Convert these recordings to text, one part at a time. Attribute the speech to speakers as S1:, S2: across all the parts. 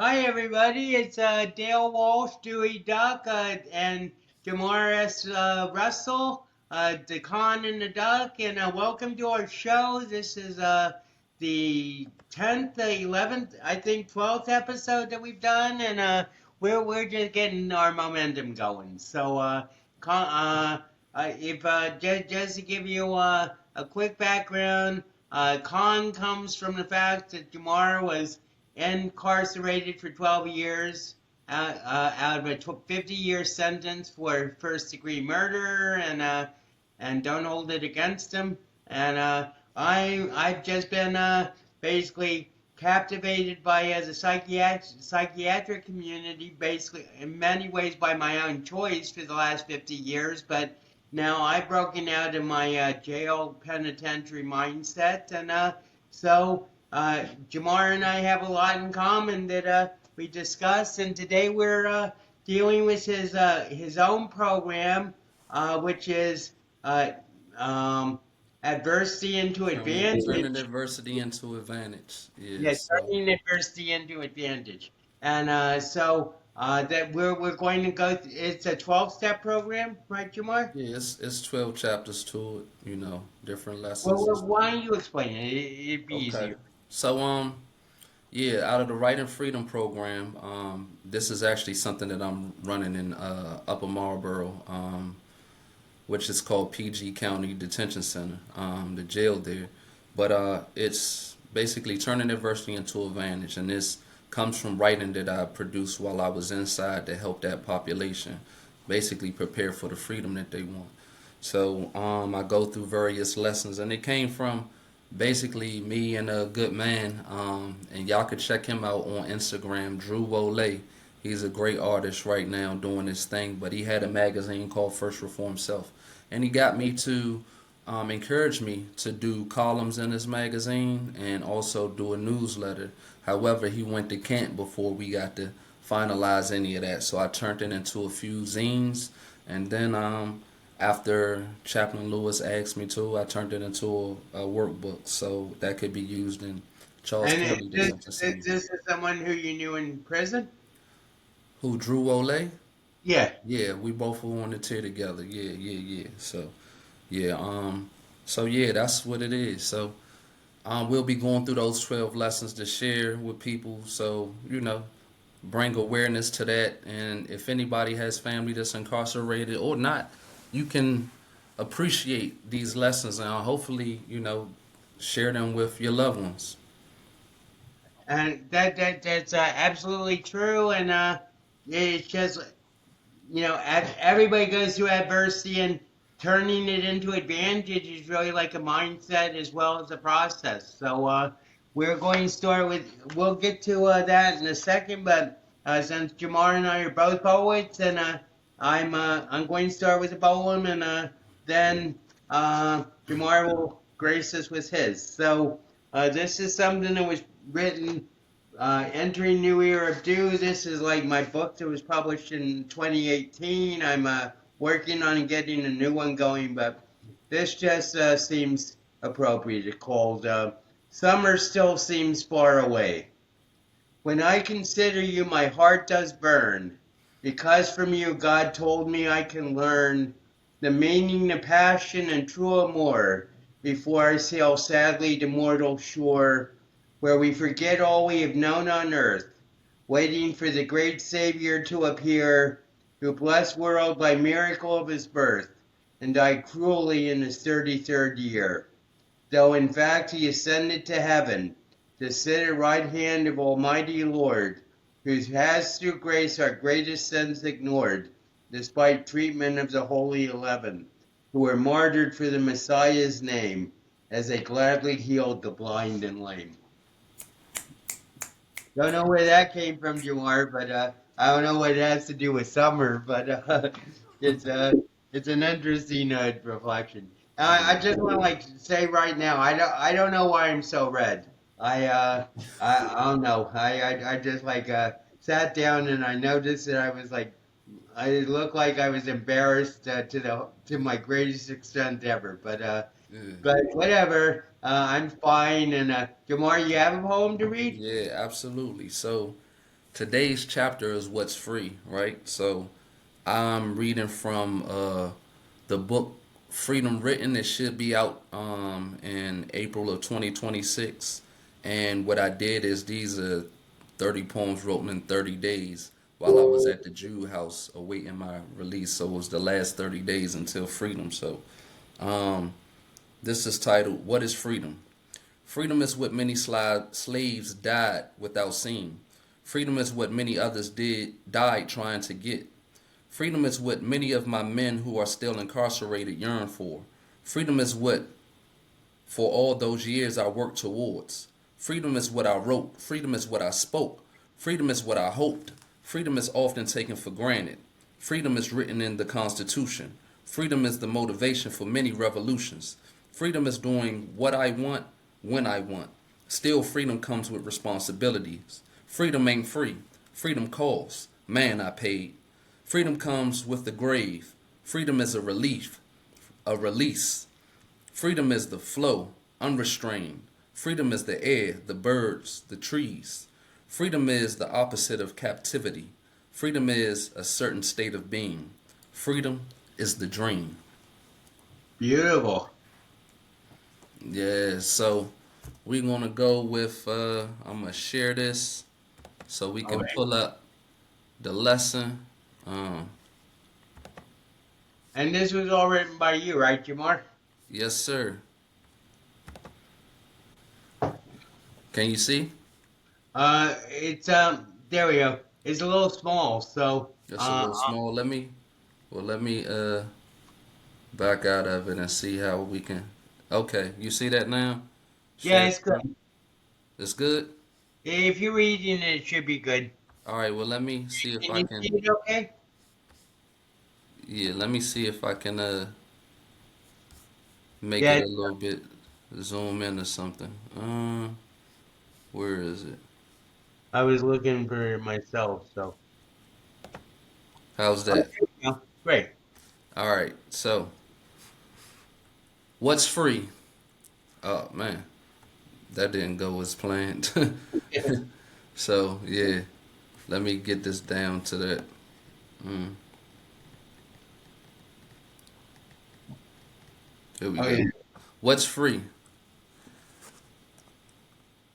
S1: Hi, everybody. It's Dale Walsh, Dewey Duck, and Jamar Russell, the Con and the Duck, and welcome to our show. This is the 10th, 11th, I think 12th episode that we've done, and we're just getting our momentum going. So, if just to give you a quick background, Con comes from the fact that Jamar was incarcerated for 12 years out of a 50-year sentence for first-degree murder, and don't hold it against him. And I've just been basically captivated by as a psychiatric community, basically in many ways by my own choice for the last 50 years. But now I've broken out of my jail penitentiary mindset, and so Jamar and I have a lot in common that we discuss, and today we're dealing with his own program, which is um, adversity into
S2: Turning
S1: advantage.
S2: adversity into advantage. Yeah,
S1: Yeah,
S2: so
S1: turning adversity into advantage, and that we're going to go. It's a 12-step program, right, Jamar?
S2: yeah, it's 12 chapters to it, different
S1: Well,
S2: lessons.
S1: why don't you explain it? It'd be
S2: Okay.
S1: easier.
S2: So yeah, out of the Right and Freedom program, this is actually something that I'm running in Upper Marlboro, which is called PG County Detention Center, the jail there. But it's basically turning adversity into advantage, and this comes from writing that I produced while I was inside to help that population basically prepare for the freedom that they want. So I go through various lessons, and it came from basically me and a good man, and y'all could check him out on Instagram, Drew Wolay. He's a great artist right now doing his thing, but he had a magazine called First Reform Self, and he got me to encourage me to do columns in his magazine and also do a newsletter. However, he went to camp before we got to finalize any of that, so I turned it into a few zines, and then after Chaplain Lewis asked me to, I turned it into a workbook so that could be used in Charles
S1: And
S2: County Detention Center.
S1: this is someone who you knew in prison?
S2: Who, Drew Olay?
S1: Yeah.
S2: Yeah, we both were on the tier together. Yeah, yeah, yeah. Yeah, so yeah, that's what it is. So we'll be going through those 12 lessons to share with people. So, bring awareness to that. And if anybody has family that's incarcerated or not, you can appreciate these lessons and hopefully, share them with your loved ones.
S1: And that's absolutely true. And it's just everybody goes through adversity, and turning it into advantage is really like a mindset as well as a process. So we're going to start with. We'll get to that in a second, but since Jamar and I are both poets, and I'm going to start with a poem, and then Jamar will grace us with his. So this is something that was written entering New Year of Do. This is like my book that was published in 2018. I'm working on getting a new one going, but this just seems appropriate. It's called Summer Still Seems Far Away. When I consider you, my heart does burn, because from you God told me I can learn the meaning, the passion, and true amour before I sail sadly to mortal shore, where we forget all we have known on earth, waiting for the great Savior to appear, who blessed world by miracle of his birth, and died cruelly in his 33rd year, though in fact he ascended to heaven to sit at right hand of Almighty Lord, who has through grace our greatest sins ignored, despite treatment of the Holy 11, who were martyred for the Messiah's name, as they gladly healed the blind and lame. Don't know where that came from, Jamar, but I don't know what it has to do with summer, but it's uh, it's an interesting reflection. I just want to like say right now, I don't know why I'm so red. I uh, I don't know. I just like sat down and I noticed that I was like I looked like I was embarrassed to my greatest extent ever.
S2: Yeah,
S1: But whatever. I'm fine. And Jamar, you have a poem to read?
S2: yeah, absolutely. So today's chapter is what's free, right? So I'm reading from the book Freedom Written. It should be out in April of 2026. And what I did is these are 30 poems written in 30 days while I was at the Jew house awaiting my release. So it was the last 30 days until freedom. So um, this is titled, What is Freedom? Freedom is what many slaves died without seeing. Freedom is what many others died trying to get. Freedom is what many of my men who are still incarcerated yearn for. Freedom is what, for all those years, I worked towards. Freedom is what I wrote. Freedom is what I spoke. Freedom is what I hoped. Freedom is often taken for granted. Freedom is written in the Constitution. Freedom is the motivation for many revolutions. Freedom is doing what I want when I want. Still, freedom comes with responsibilities. Freedom ain't free. Freedom costs. Man, I paid. Freedom comes with the grave. Freedom is a relief, a release. Freedom is the flow, unrestrained. Freedom is the air, the birds, the trees. Freedom is the opposite of captivity. Freedom is a certain state of being. Freedom is the dream.
S1: Beautiful.
S2: Yeah, so we're going to go with, I'm going to share this so we
S1: All
S2: can
S1: right.
S2: pull up the lesson. Um,
S1: And this was all written by you, right, Jamar?
S2: yes, sir. Can you see?
S1: It's there we go. It's a little small, so
S2: That's a little small. Let me back out of it and see how we can. Okay, you see that now?
S1: yeah,
S2: Share
S1: it's good.
S2: screen. It's good.
S1: If you're reading it, it should be good.
S2: All right. Well, let me see if
S1: Can
S2: I
S1: you see
S2: can.
S1: it okay?
S2: Yeah, let me see if I can make it
S1: Yeah,
S2: a little bit zoom in or something. Where is it?
S1: I was looking for it myself, so.
S2: How's
S1: Oh,
S2: that?
S1: there we go. Great.
S2: All right. So, what's free? Oh man, that didn't go as planned. So yeah, let me get this down to that. Mm, here we go.
S1: Okay.
S2: What's free?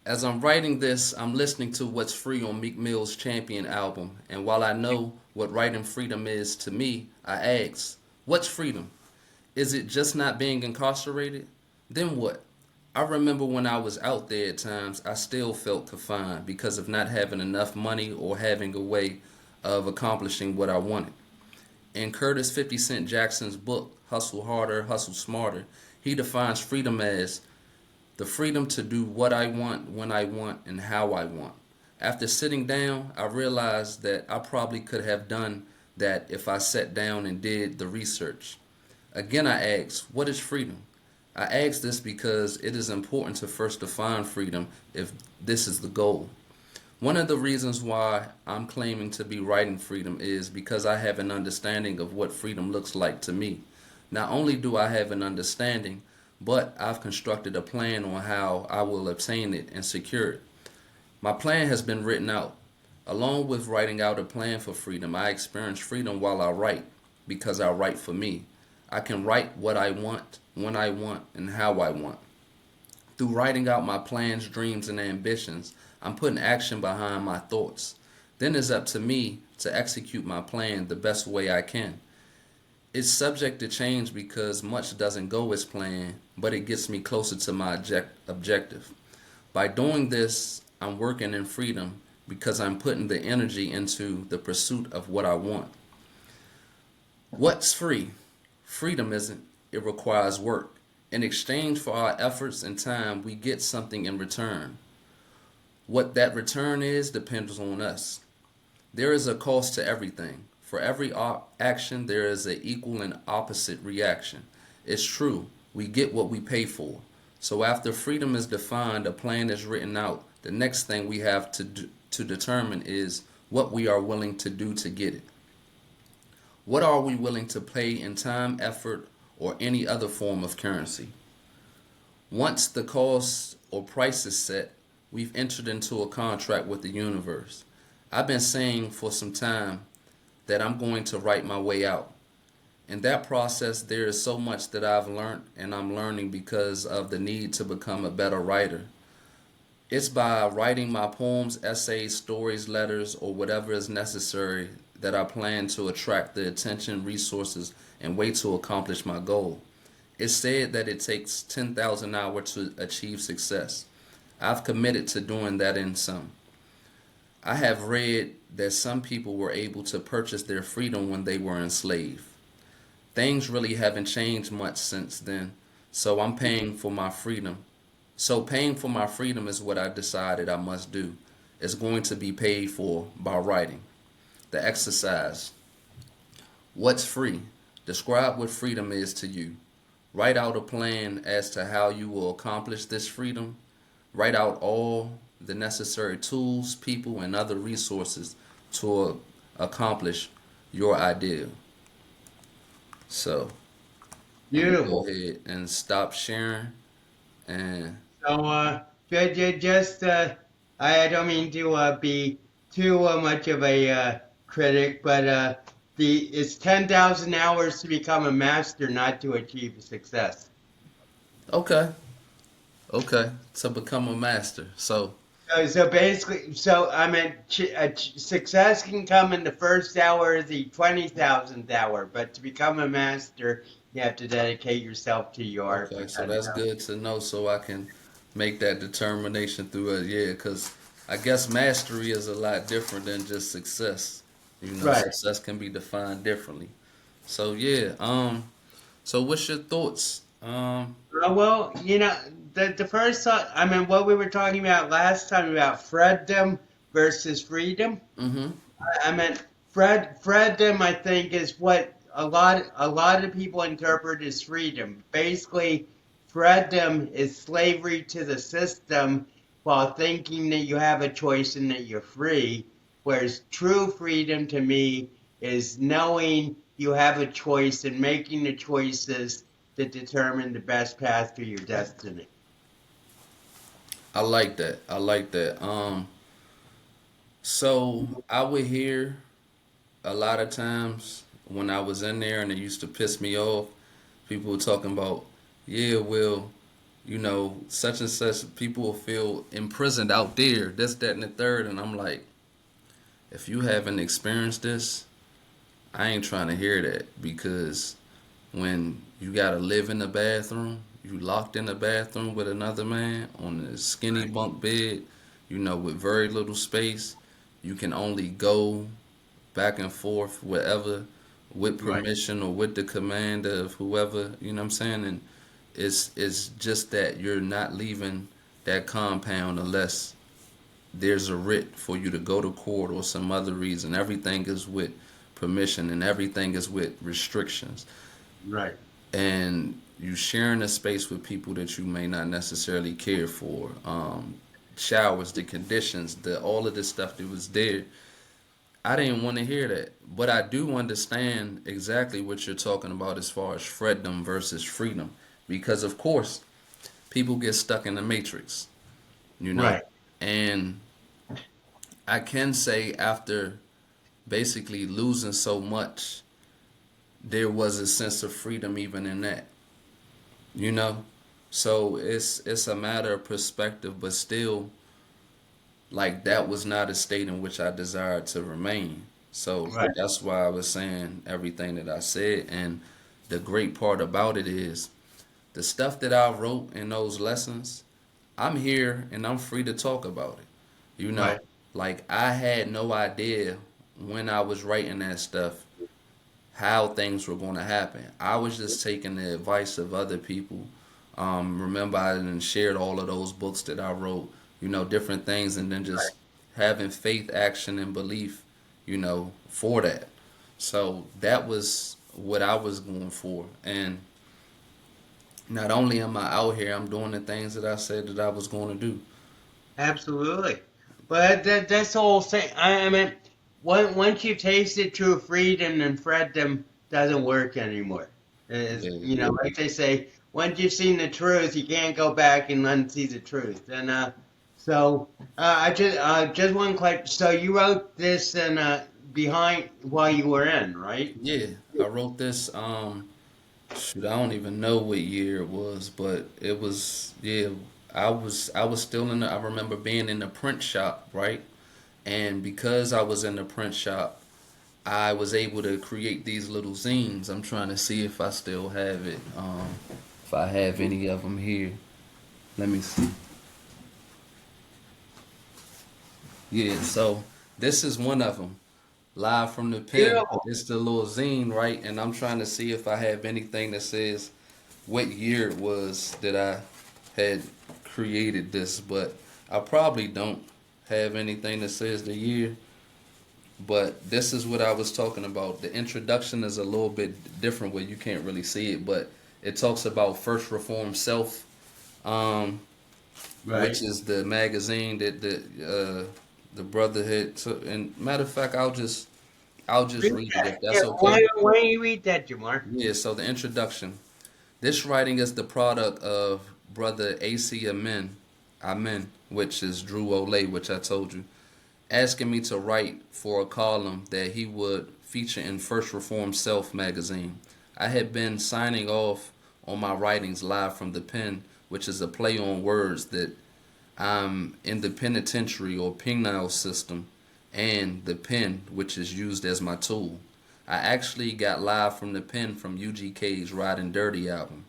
S2: As I'm writing this, I'm listening to What's Free on Meek Mill's Champion album, and while I know what writing freedom is to me, I ask, what's freedom? Is it just not being incarcerated? Then what? I remember when I was out there at times, I still felt confined because of not having enough money or having a way of accomplishing what I wanted. In Curtis 50 Cent Jackson's book, Hustle Harder, Hustle Smarter, he defines freedom as the freedom to do what I want, when I want, and how I want. After sitting down, I realized that I probably could have done that if I sat down and did the research. Again, I ask, what is freedom? I ask this because it is important to first define freedom if this is the goal. One of the reasons why I'm claiming to be writing freedom is because I have an understanding of what freedom looks like to me. Not only do I have an understanding, but I've constructed a plan on how I will obtain it and secure it. My plan has been written out. Along with writing out a plan for freedom, I experience freedom while I write because I write for me. I can write what I want, when I want, and how I want. Through writing out my plans, dreams, and ambitions, I'm putting action behind my thoughts. Then it's up to me to execute my plan the best way I can. It's subject to change because much doesn't go as planned, but it gets me closer to my objective. By doing this, I'm working in freedom because I'm putting the energy into the pursuit of what I want. What's free? Freedom isn't. It requires work. In exchange for our efforts and time, we get something in return. What that return is depends on us. There is a cost to everything. For every action, there is an equal and opposite reaction. It's true. We get what we pay for. So after freedom is defined, a plan is written out. The next thing we have to determine is what we are willing to do to get it. What are we willing to pay in time, effort, or any other form of currency? Once the cost or price is set, we've entered into a contract with the universe. I've been saying for some time that I'm going to write my way out. In that process, there is so much that I've learned and I'm learning because of the need to become a better writer. It's by writing my poems, essays, stories, letters, or whatever is necessary that I plan to attract the attention, resources, and way to accomplish my goal. It's said that it takes 10,000 hours to achieve success. I've committed to doing that in some. I have read that some people were able to purchase their freedom when they were enslaved. Things really haven't changed much since then, so I'm paying for my freedom. So paying for my freedom is what I decided I must do. It's going to be paid for by writing. The exercise. What's free? Describe what freedom is to you. Write out a plan as to how you will accomplish this freedom. Write out all the necessary tools, people, and other resources to accomplish your ideal. So I'm gonna go
S1: Beautiful.
S2: ahead and stop sharing. And
S1: So, just, I don't mean to be too much of a critic, but it's 10,000 hours to become a master, not to achieve success.
S2: okay, okay, to become a master. So
S1: So basically, so I mean, success can come in the first hour of the 20,000th hour, but to become a master, you have to dedicate yourself to your art for
S2: okay, so that's
S1: 10,000.
S2: good to know, so I can make that determination through it. Yeah, because I guess mastery is a lot different than just success. You know,
S1: Right.
S2: success can be defined differently. So yeah, so what's your thoughts?
S1: Well, the first thought, I mean, what we were talking about last time about freedom versus freedom.
S2: Mm-hmm.
S1: I mean, freedom, I think, is what a lot of people interpret as freedom. Basically, freedom is slavery to the system while thinking that you have a choice and that you're free. Whereas true freedom to me is knowing you have a choice and making the choices that determine the best path to your destiny.
S2: I like that. I like that. So I would hear a lot of times when I was in there, and it used to piss me off. People were talking about, yeah, well, such and such people will feel imprisoned out there, this, that, and the third. And I'm like, if you haven't experienced this, I ain't trying to hear that, because when you gotta live in the bathroom, you locked in the bathroom with another man on a skinny
S1: Right.
S2: bunk bed, with very little space. You can only go back and forth wherever with
S1: Right.
S2: permission or with the command of whoever, you know what I'm saying? And it's just that you're not leaving that compound unless there's a writ for you to go to court or some other reason. Everything is with permission and everything is with restrictions.
S1: Right.
S2: And you sharing a space with people that you may not necessarily care for. Showers, the conditions, the all of this stuff that was there. I didn't want to hear that, but I do understand exactly what you're talking about as far as freedom versus freedom, because of course people get stuck in the matrix, you know,
S1: Right.
S2: and I can say after basically losing so much, there was a sense of freedom even in that, you know. So it's a matter of perspective, but still, like, that was not a state in which I desired to remain. So
S1: Right.
S2: that's why I was saying everything that I said. And the great part about it is the stuff that I wrote in those lessons, I'm here and I'm free to talk about it. You know,
S1: Right.
S2: like, I had no idea when I was writing that stuff how things were going to happen. I was just taking the advice of other people. Remember, I done shared all of those books that I wrote, different things, and then
S1: Right.
S2: just having faith, action, and belief, for that. So that was what I was going for. And not only am I out here, I'm doing the things that I said that I was going to do.
S1: Absolutely. But that's the whole thing. I mean, once you've tasted true freedom, then freedom doesn't work anymore.
S2: Yeah.
S1: Like they say, once you've seen the truth, you can't go back and unsee the truth. And So just one question. So you wrote this in behind while you were in, right?
S2: Yeah, I wrote this. Shoot, I don't even know what year it was, but it was yeah. I was still in the. I remember being in the print shop, right? And because I was in the print shop, I was able to create these little zines. I'm trying to see if I still have it. If I have any of them here, let me see. Yeah, so this is one of them. Live from the pen.
S1: Beautiful.
S2: It's the little zine, right? And I'm trying to see if I have anything that says what year it was that I had created this, but I probably don't have anything that says the year. But this is what I was talking about. The introduction is a little bit different where you can't really see it, but it talks about First Reform Self, um, which
S1: Right.
S2: is the magazine that the brotherhood took. And matter of fact, I'll just
S1: Read
S2: read it
S1: that.
S2: if
S1: Yeah.
S2: that's okay.
S1: Why don't you read that, Jamar?
S2: Yeah. So the introduction. This writing is the product of brother AC Amen, which is Drew Olay, which I told you, asking me to write for a column that he would feature in First Reform Self magazine. I had been signing off on my writings live from the pen, which is a play on words that I'm in the penitentiary or penal system, and the pen, which is used as my tool. I actually got live from the pen from UGK's Riding Dirty album.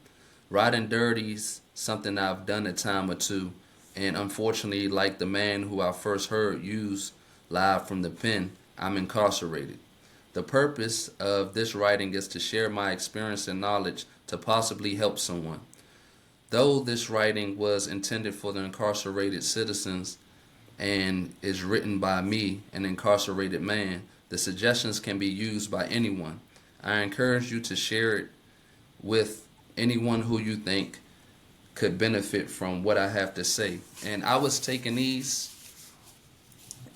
S2: Riding Dirty's something I've done a time or two, and unfortunately, like the man who I first heard use live from the pen, I'm incarcerated. The purpose of this writing is to share my experience and knowledge to possibly help someone. Though this writing was intended for the incarcerated citizens and is written by me, an incarcerated man, the suggestions can be used by anyone. I encourage you to share it with anyone who you think could benefit from what I have to say. And I was taking these,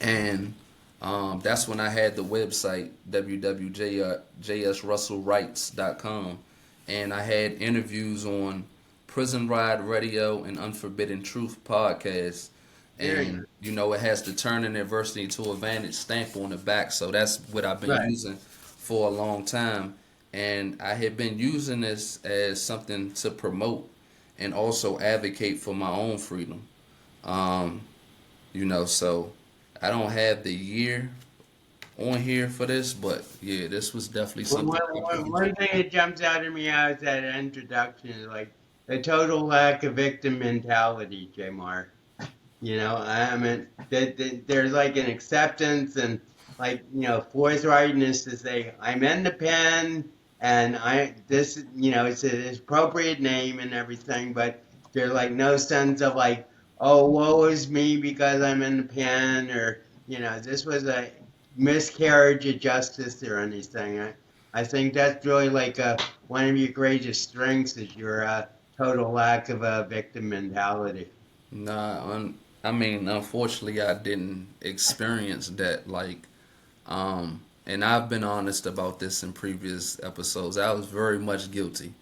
S2: and that's when I had the website www.jsrussellwrites.com, and I had interviews on Prison Ride Radio and Unforbidden Truth podcast.
S1: Very
S2: And
S1: nice.
S2: it has the Turning Adversity to Advantage stamp on the back, so that's what I've been
S1: Right.
S2: using for a long time. And I had been using this as something to promote and also advocate for my own freedom. Um, so I don't have the year on here for this, but yeah, this was definitely
S1: One,
S2: something
S1: one,
S2: I
S1: one
S2: produced.
S1: one thing that jumps out at me out is that introduction is like a total lack of victim mentality, Jamar. I mean, there's like an acceptance and like, forthrightness to say, I'm in the pen and it's an appropriate name and everything, but there's like no sense of like, oh, woe is me because I'm in the pen or, this was a miscarriage of justice or anything. I think that's really like one of your greatest strengths is your total lack of a victim mentality.
S2: I mean, unfortunately, I didn't experience that. And I've been honest about this in previous episodes. I was very much guilty,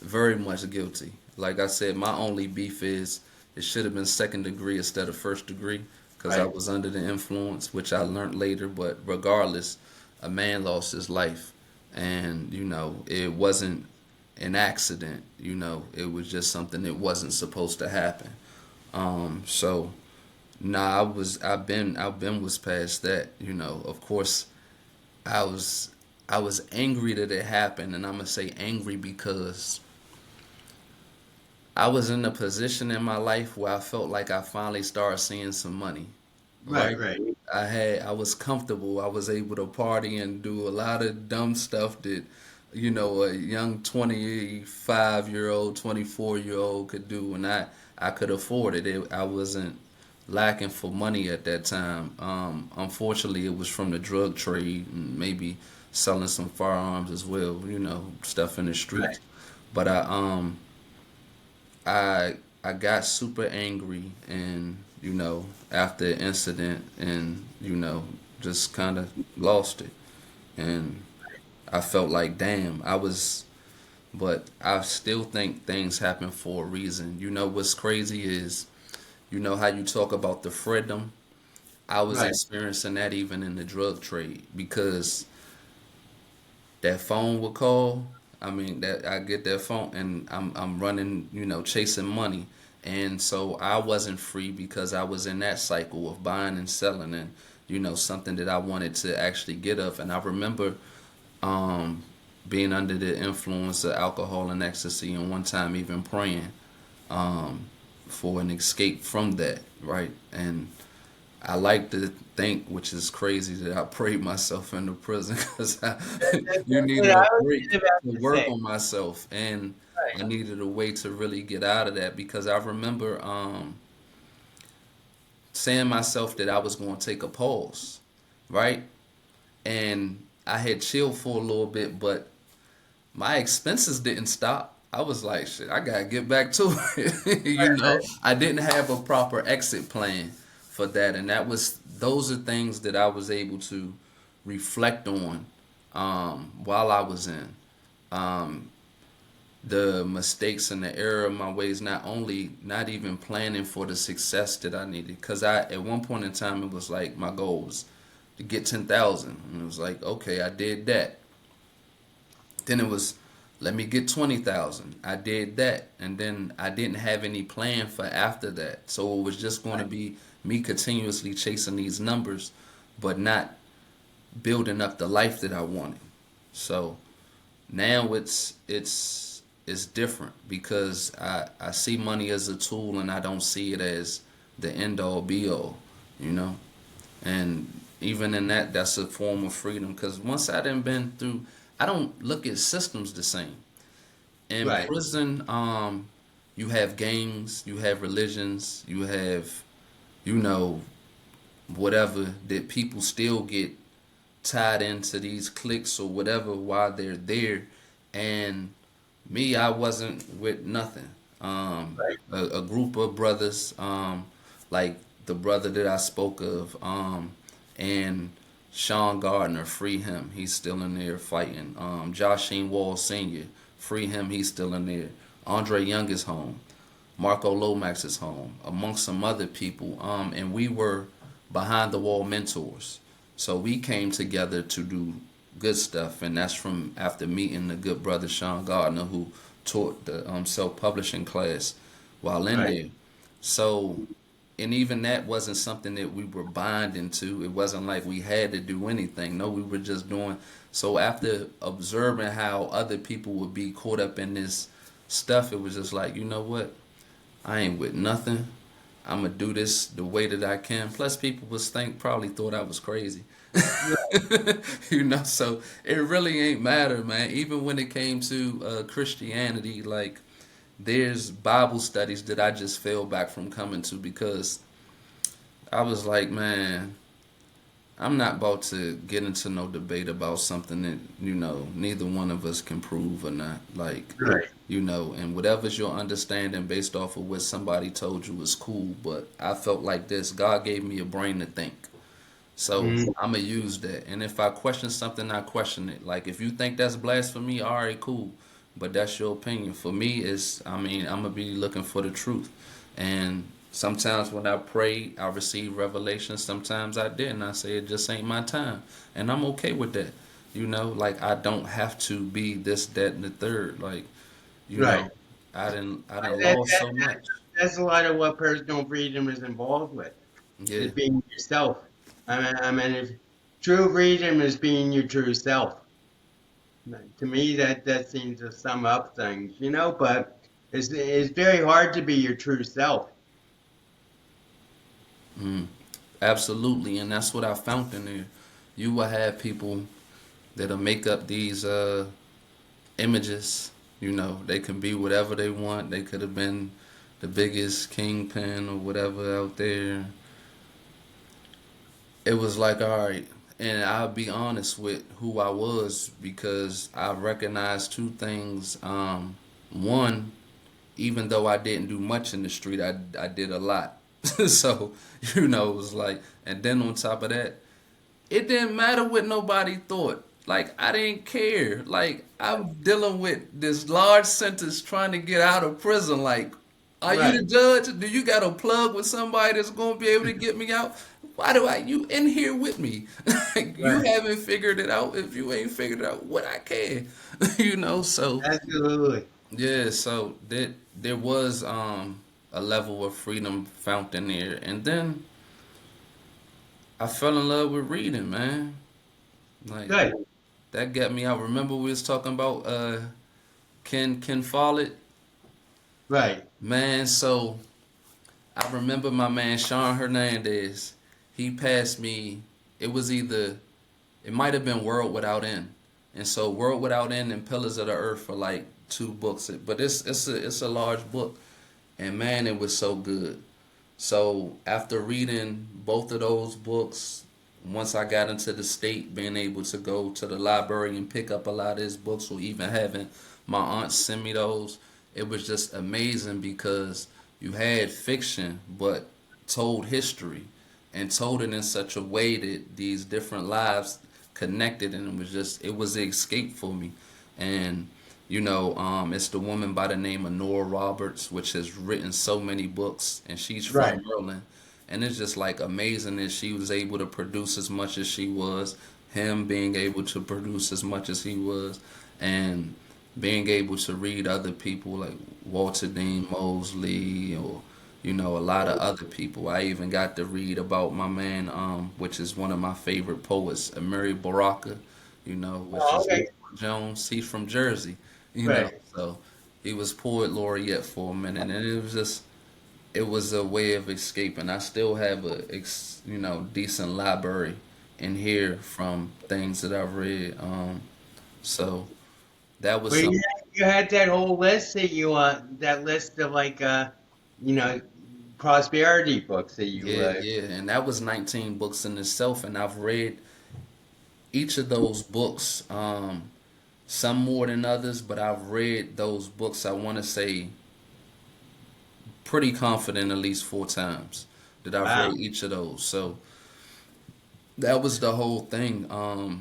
S2: very much guilty. Like I said, my only beef is it should have been second degree instead of first degree because I
S1: Right.
S2: was under the influence, which I learned later. But regardless, a man lost his life, and it wasn't an accident. It was just something that wasn't supposed to happen. So nah, I've been was past that. Of course, I was I was angry that it happened, and I'm gonna say angry because I was in a position in my life where I felt like I finally started seeing some money.
S1: Right,
S2: Right?
S1: right.
S2: I was comfortable. I was able to party and do a lot of dumb stuff that a young 25-year-old, 24-year-old could do, and I could afford it. I wasn't lacking for money at that time. Unfortunately, it was from the drug trade and maybe selling some firearms as well. Stuff in the
S1: Right.
S2: streets. But I got super angry, and after the incident, and just kind of lost it, and I felt like damn I was. But I still think things happen for a reason. What's crazy is You know how you talk about the freedom? I was
S1: Right.
S2: experiencing that even in the drug trade because that phone would call. I mean, that I get that phone and I'm running, chasing money. And so I wasn't free because I was in that cycle of buying and selling and something that I wanted to actually get of. And I remember um, being under the influence of alcohol and ecstasy, and one time even praying um, for an escape from that, right? And I like to think, which is crazy, that I prayed myself into prison because you
S1: That's what
S2: needed a
S1: I was
S2: break
S1: just about
S2: to
S1: to
S2: work
S1: say.
S2: on myself, and
S1: Right.
S2: I needed a way to really get out of that because I remember saying myself that I was going to take a pause, right? And I had chilled for a little bit, but my expenses didn't stop. I was like, shit, I gotta get back to it. I didn't have a proper exit plan for that, and those are things that I was able to reflect on while I was in um, the mistakes and the error of my ways. Not even planning for the success that I needed, because I at one point in time it was like my goal was to get 10,000, and it was like, okay, I did that. Then it was, let me get 20,000. I did that, and then I didn't have any plan for after that. So it was just going to
S1: Right.
S2: be me continuously chasing these numbers, but not building up the life that I wanted. So now it's different because I see money as a tool and I don't see it as the end all be all, you know. And even in that, that's a form of freedom because once I done been through, I don't look at systems the same. In
S1: Right.
S2: prison, you have gangs, you have religions, you have, you know, whatever that people still get tied into these cliques or whatever while they're there. And me, I wasn't with nothing.
S1: Right.
S2: A group of brothers, like the brother that I spoke of, and Sean Gardner, free him. He's still in there fighting. Joshing Wall Sr., free him. He's still in there. Andre Young is home. Marco Lomax is home, amongst some other people. And we were behind the wall mentors. So we came together to do good stuff, and that's from after meeting the good brother Sean Gardner, who taught the self publishing class while in
S1: Right.
S2: there. So, and even that wasn't something that we were binding to. It wasn't like we had to do anything. No, we were just doing. So after observing how other people would be caught up in this stuff, it was just like, you know what? I ain't with nothing. I'm gonna do this the way that I can. Plus, people probably thought I was crazy.
S1: Right.
S2: So it really ain't matter, man. Even when it came to Christianity, like there's Bible studies that I just fell back from coming to because I was like, man, I'm not about to get into no debate about something that, neither one of us can prove or not. Like,
S1: Right.
S2: and whatever's your understanding based off of what somebody told you is cool. But I felt like this. God gave me a brain to think. So
S1: Mm.
S2: I'm going to use that. And if I question something, I question it. Like, if you think that's blasphemy, all right, cool. But that's your opinion. For me, I'm going to be looking for the truth. And sometimes when I pray, I receive revelation. Sometimes I didn't. I say it just ain't my time. And I'm okay with that. Like I don't have to be this, that, and the third. Like, you
S1: Right.
S2: know, I done
S1: That,
S2: lost
S1: that,
S2: so much.
S1: that's a lot of what personal freedom is involved with.
S2: Yeah.
S1: Is being yourself. I mean, if true freedom is being your true self. To me, that seems to sum up things, But it's very hard to be your true self.
S2: Mm, absolutely. And that's what I found in there. You will have people that'll make up these images. They can be whatever they want. They could have been the biggest kingpin or whatever out there. It was like, all right. And I'll be honest with who I was because I recognized two things. One, even though I didn't do much in the street, I did a lot. So, it was like, and then on top of that, it didn't matter what nobody thought. Like I didn't care. Like I'm dealing with this large sentence trying to get out of prison. Like Are you
S1: Right.
S2: the judge? Do you got a plug with somebody that's gonna be able to get me out? Why do I you in here with me? You
S1: Right.
S2: haven't figured it out. If you ain't figured it out, what I can, So
S1: Absolutely.
S2: yeah, so there was a level of freedom found in there, and then I fell in love with reading, man. Like
S1: Good.
S2: that got me out. Remember we was talking about Ken Follett,
S1: Right.
S2: man. So I remember my man Sean Hernandez. He passed me. It was either it might have been World Without End, and so World Without End and Pillars of the Earth are like two books, but it's a large book, and man, it was so good. So after reading both of those books, once I got into the state, being able to go to the library and pick up a lot of his books, or even having my aunt send me those, it was just amazing because you had fiction, but told history and told it in such a way that these different lives connected, and it was the escape for me. And it's the woman by the name of Nora Roberts, which has written so many books, and she's
S1: Right.
S2: from Maryland. And it's just like amazing that she was able to produce as much as she was, him being able to produce as much as he was, and being able to read other people like Walter Dean Mosley, or a lot of other people. I even got to read about my man, which is one of my favorite poets, Amiri Baraka, which
S1: Oh,
S2: is
S1: okay.
S2: Jones. He's from Jersey,
S1: Right.
S2: so he was poet laureate for a minute, and it was a way of escaping. I still have decent library in here from things that I've read. So that was
S1: But
S2: something.
S1: you had that whole list that that list of like you know, prosperity books that you
S2: Yeah, yeah, and that was 19 books in itself, and I've read each of those books, some more than others, but I've read those books, I want to say, pretty confident at least 4 times that I've
S1: wow.
S2: read each of those. So that was the whole thing.
S1: So,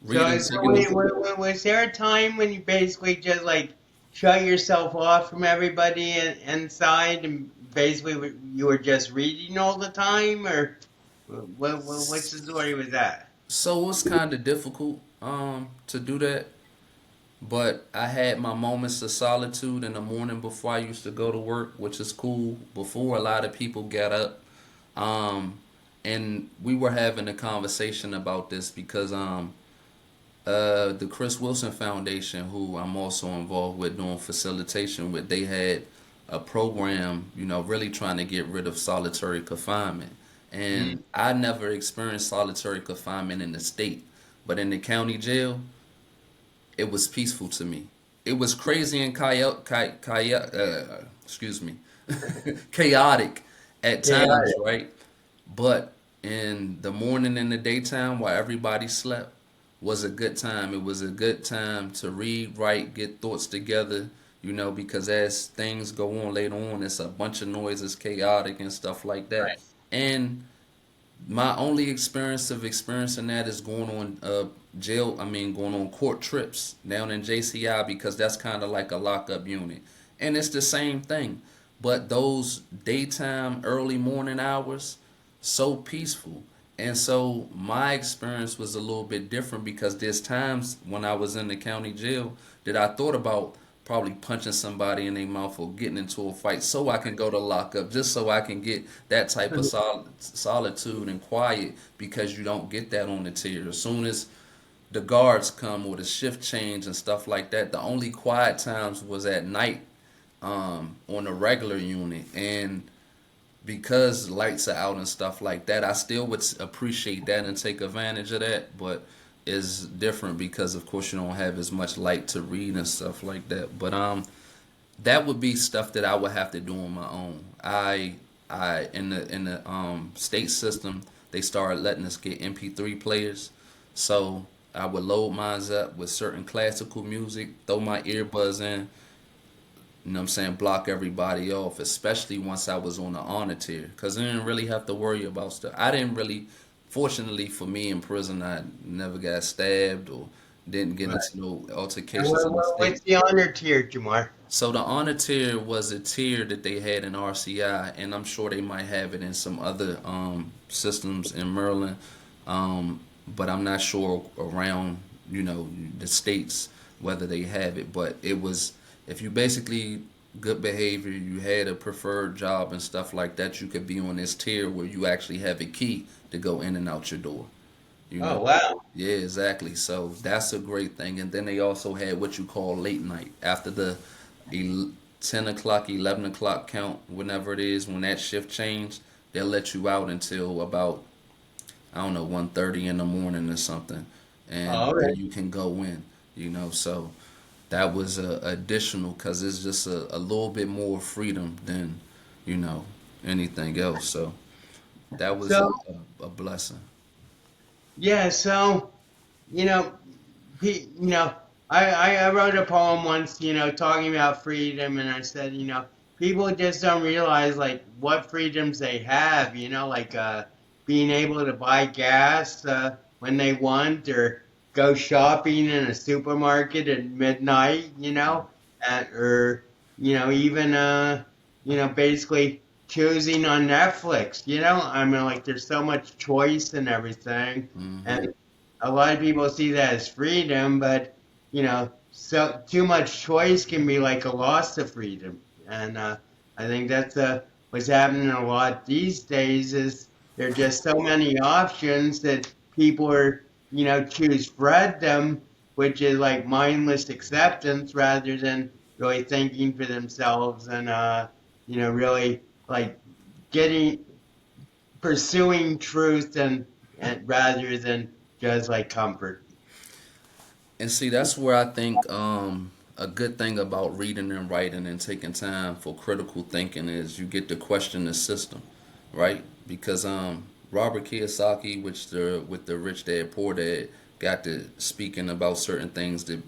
S2: Reading
S1: so
S2: to
S1: was there a time when you basically just like shut yourself off from everybody inside and basically you were just reading all the time, or what's the story with that?
S2: So it was kind of difficult to do that, but I had my moments of solitude in the morning before I used to go to work, which is cool. Before a lot of people got up, um, and we were having a conversation about this because the Chris Wilson Foundation, who I'm also involved with doing facilitation with, they had a program, really trying to get rid of solitary confinement.
S1: Mm,
S2: And I never experienced solitary confinement in the state, but in the county jail, it was peaceful to me. It was crazy and excuse me, chaotic at
S1: yeah,
S2: times, right? But in the morning and the daytime, while everybody slept, was a good time. It was a good time to read, write, get thoughts together, because as things go on later on, it's a bunch of noise, it's chaotic and stuff like that.
S1: right.
S2: And my only experience of experiencing that is going on going on court trips down in JCI, because that's kind of like a lockup unit. And it's the same thing. But those daytime, early morning hours, so peaceful. And so my experience was a little bit different, because there's times when I was in the county jail that I thought about probably punching somebody in their mouth or getting into a fight so I can go to lockup, just so I can get that type of solitude and quiet, because you don't get that on the tier. As soon as the guards come or the shift change and stuff like that, the only quiet times was at night on the regular unit. And because lights are out and stuff like that, I still would appreciate that and take advantage of that. But it's different because, of course, you don't have as much light to read and stuff like that. But that would be stuff that I would have to do on my own. I in the state system, they started letting us get MP3 players, so I would load mine up with certain classical music, throw my earbuds in, what I'm saying, block everybody off, especially once I was on the honor tier, because I didn't really have to worry about stuff. I didn't really, fortunately for me in prison, I never got stabbed or didn't get
S1: Right.
S2: into no
S1: And
S2: altercations in the state.
S1: what's the honor tier, Jamar?
S2: So the honor tier was a tier that they had in RCI, and I'm sure they might have it in some other systems in Maryland, but I'm not sure around the states whether they have it. But it was if you basically good behavior, you had a preferred job and stuff like that, you could be on this tier where you actually have a key to go in and out your door. You
S1: Oh
S2: know.
S1: wow.
S2: Yeah, exactly. So that's a great thing. And then they also had what you call late night after the 10 o'clock, 11 o'clock count, whenever it is, when that shift changed, they'll let you out until about, I don't know, 1:30 in the morning or something.
S1: Oh,
S2: And then
S1: okay.
S2: you can go in. So that was additional because it's just a little bit more freedom than, you know, anything else. So that was
S1: So
S2: a blessing.
S1: yeah, so you know, I wrote a poem once, talking about freedom, and I said, people just don't realize like what freedoms they have, like being able to buy gas when they want, or go shopping in a supermarket at midnight, or even basically choosing on Netflix, I mean, like there's so much choice and everything.
S2: Hmm.
S1: And a lot of people see that as freedom, but so too much choice can be like a loss of freedom. And I think that's what's happening a lot these days is there are just so many options that people are, choose freedom, which is like mindless acceptance rather than really thinking for themselves and, really like getting pursuing truth and rather than just like comfort.
S2: And see, that's where I think a good thing about reading and writing and taking time for critical thinking is you get to question the system, right? Because Robert Kiyosaki, which the with the Rich Dad Poor Dad, got to speaking about certain things that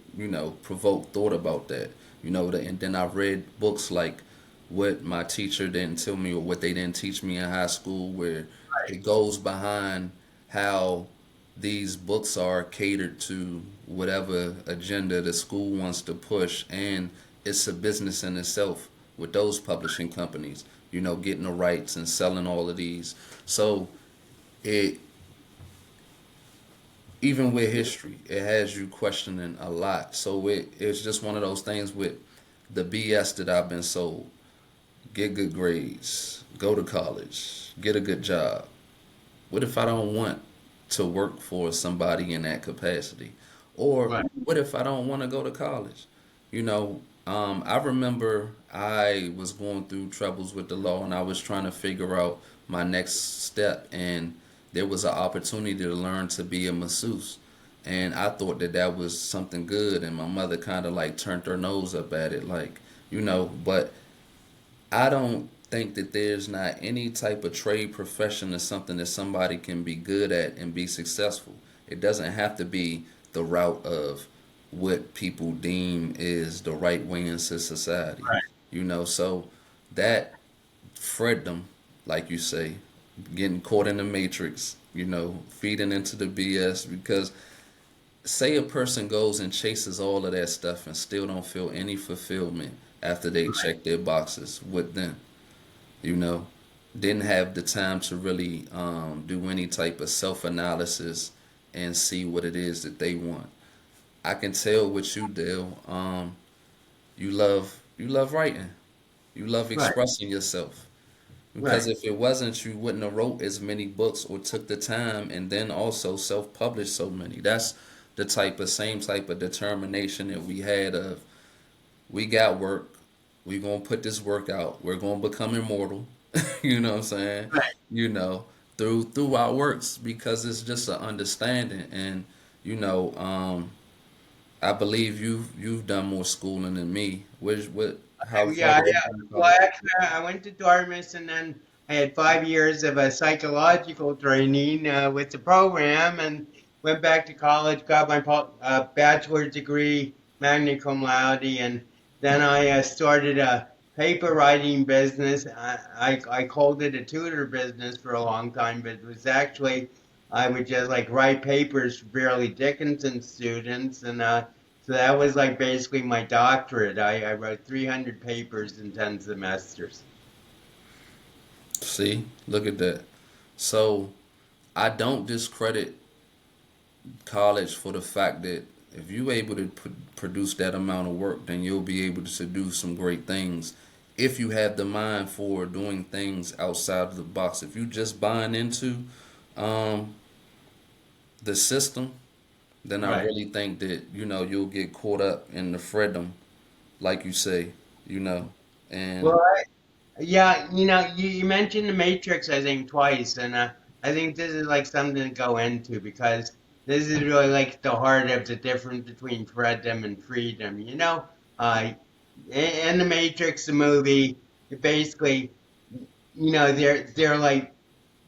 S2: provoke thought about that. And then I've read books like what my teacher didn't tell me or what they didn't teach me in high school, where
S1: Right.
S2: it goes behind how these books are catered to whatever agenda the school wants to push, and it's a business in itself with those publishing companies, getting the rights and selling all of these. So it even with history, it has you questioning a lot. So it's just one of those things with the BS that I've been sold. Get good grades, go to college, get a good job. What if I don't want to work for somebody in that capacity? Or
S1: Right.
S2: what if I don't want to go to college? I remember I was going through troubles with the law and I was trying to figure out my next step. And there was an opportunity to learn to be a masseuse. And I thought that that was something good. And my mother kind of like turned her nose up at it, like, but I don't think that there's not any type of trade profession or something that somebody can be good at and be successful. It doesn't have to be the route of what people deem is the right way into society.
S1: Right.
S2: So that freedom, like you say, getting caught in the matrix, feeding into the BS, because say a person goes and chases all of that stuff and still don't feel any fulfillment after they check their boxes, what then? you know, didn't have the time to really do any type of self analysis and see what it is that they want. I can tell what you do. You love writing. You love
S1: Right.
S2: expressing yourself. Because
S1: Right.
S2: if it wasn't, you wouldn't have wrote as many books or took the time and then also self-published so many. That's the same type of determination that we had of we got work. We gonna put this work out. We're gonna become immortal. You know what I'm saying?
S1: Right.
S2: You know, through our works because it's just an understanding. And you know, I believe you've done more schooling than me. What how far
S1: Yeah,
S2: did you
S1: yeah.
S2: go to
S1: Well,
S2: college?
S1: actually, I went to Dartmouth, and then I had 5 years of a psychological training with the program, and went back to college, got my bachelor's degree, magna cum laude, and then I started a paper writing business. I called it a tutor business for a long time, but it was actually I would just like write papers for barely Dickinson students, and So that was like basically my doctorate. I wrote 300 papers in 10 semesters.
S2: See, look at that. So I don't discredit college for the fact that if you're able to produce that amount of work, then you'll be able to do some great things. If you have the mind for doing things outside of the box, if you just buying into um, the system, then I
S1: Right.
S2: really think that you'll get caught up in the freedom, like you say, you know, and
S1: Well, yeah, you mentioned the Matrix, I think, twice, and I think this is like something to go into because this is really like the heart of the difference between freedom and freedom. In the Matrix, the movie, it basically, they're like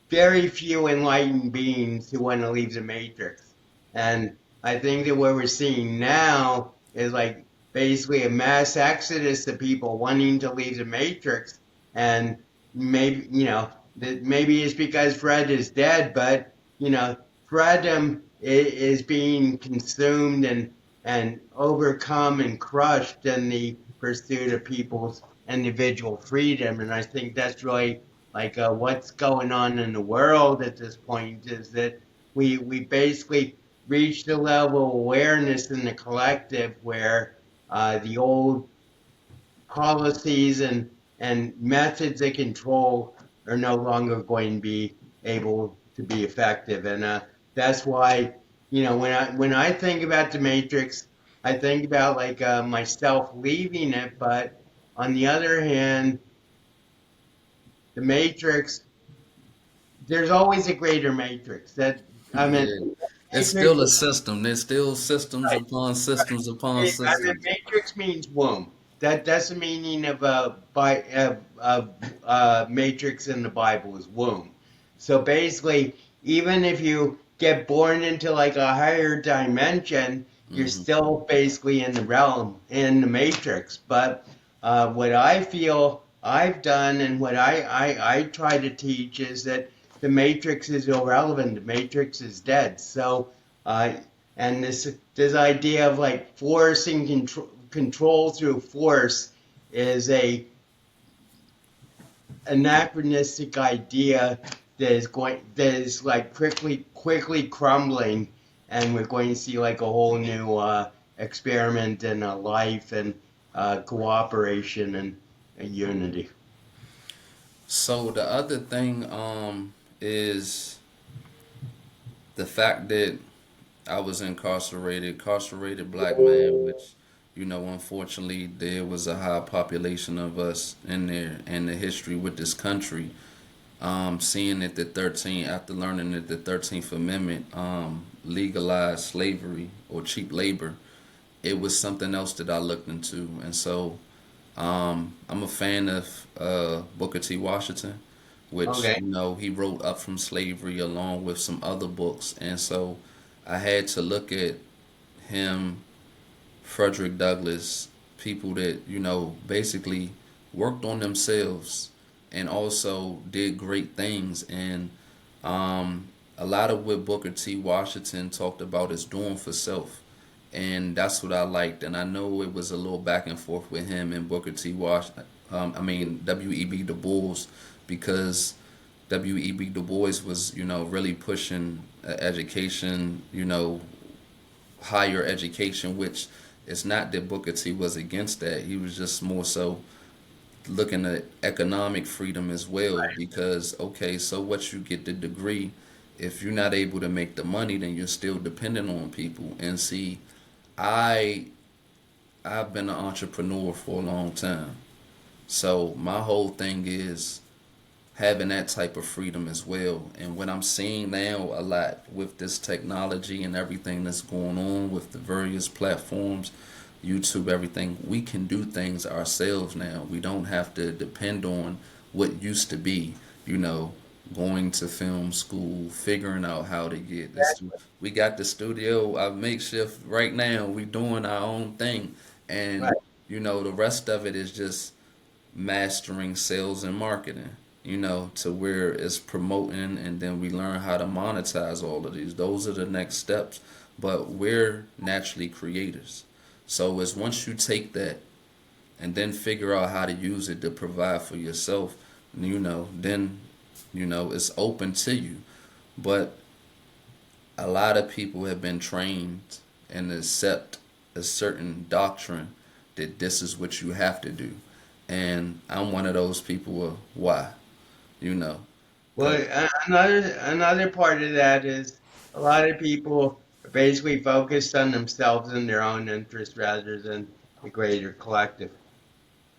S1: very few enlightened beings who want to leave the matrix. And I think that what we're seeing now is like basically a mass exodus of people wanting to leave the matrix. And maybe, that maybe it's because Fred is dead, but, Fredom is being consumed and overcome and crushed in the pursuit of people's individual freedom. And I think that's really like what's going on in the world at this point is that we basically reached a level of awareness in the collective where the old policies and methods of control are no longer going to be able to be effective, and that's why when I think about the matrix, I think about like myself leaving it, but on the other hand, the matrix, there's always a greater matrix. That I mean,
S2: yeah, it's
S1: matrix,
S2: still a system. There's still systems
S1: right?
S2: upon
S1: Right.
S2: systems upon
S1: I mean,
S2: systems.
S1: matrix means womb. That's the meaning of matrix in the Bible is womb. So basically, even if you get born into like a higher dimension, you're
S2: Hmm.
S1: still basically in the realm in the matrix. But what I feel I've done and what I try to teach is that the matrix is irrelevant. The matrix is dead. So uh, and this idea of like forcing control through force is a anachronistic idea that is like quickly crumbling, and we're going to see like a whole new experiment in life and cooperation and unity.
S2: So the other thing is the fact that I was incarcerated black man, which unfortunately there was a high population of us in there, and the history with this country. Seeing that after learning that the 13th Amendment legalized slavery or cheap labor, it was something else that I looked into. And so I'm a fan of Booker T. Washington, which,
S1: Okay.
S2: he wrote Up From Slavery along with some other books. And so I had to look at him, Frederick Douglass, people that, basically worked on themselves and also did great things. And a lot of what Booker T. Washington talked about is doing for self. And that's what I liked. And I know it was a little back and forth with him and Booker T. Washington. W.E.B. Du Bois, because W.E.B. Du Bois was, really pushing education, higher education, which it's not that Booker T was against that. He was just more so looking at economic freedom as well. Because, okay, so what, you get the degree, if you're not able to make the money, then you're still dependent on people. And see, I I've been an entrepreneur for a long time. So my whole thing is having that type of freedom as well. And what I'm seeing now a lot with this technology and everything that's going on with the various platforms, YouTube, everything, we can do things ourselves now. We don't have to depend on what used to be, you know, going to film school, figuring out how to get this. We got the studio, makeshift right now. We doing our own thing,
S1: Right.
S2: and the rest of it is just mastering sales and marketing, to where it's promoting, and then we learn how to monetize all of these. Those are the next steps. But we're naturally creators. So it's once you take that and then figure out how to use it to provide for yourself, then it's open to you. But a lot of people have been trained and accept a certain doctrine that this is what you have to do. And I'm one of those people. Why? You know,
S1: Well, another part of that is a lot of people are basically focused on themselves and their own interests rather than the greater collective.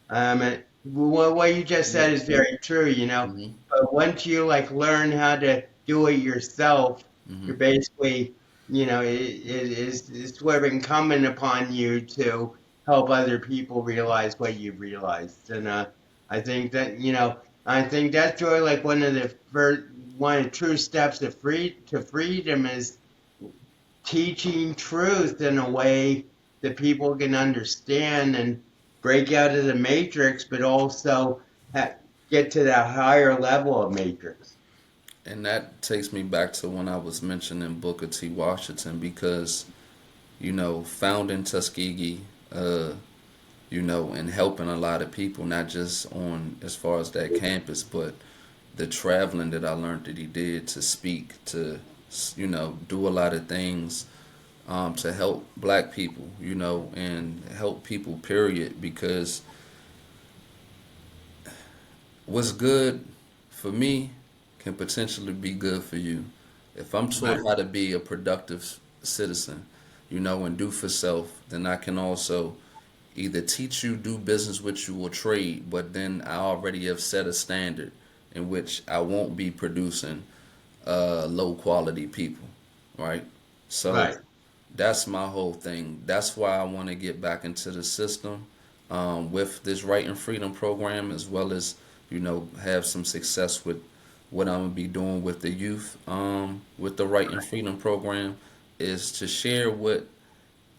S1: What you just said is very true, you know.
S2: mm-hmm,
S1: But once you like learn how to do it yourself,
S2: mm-hmm.
S1: you're basically, it's sort of incumbent upon you to help other people realize what you've realized. And I think that, I think that's really like one of the true steps to freedom is teaching truth in a way that people can understand and break out of the matrix, but also get to that higher level of matrix.
S2: And that takes me back to when I was mentioning Booker T. Washington because, founding Tuskegee, and helping a lot of people, not just on as far as that campus, but the traveling that I learned that he did to speak, to, do a lot of things to help black people, and help people, period, because what's good for me can potentially be good for you. If I'm taught
S1: Right.
S2: how to be a productive citizen, and do for self, then I can also either teach you, do business with you, or trade, but then I already have set a standard in which I won't be producing low quality people, right? So
S1: Right.
S2: that's my whole thing. That's why I want to get back into the system with this Right and Freedom program, as well as have some success with what I'm gonna be doing with the youth with the Right and Freedom program, is to share what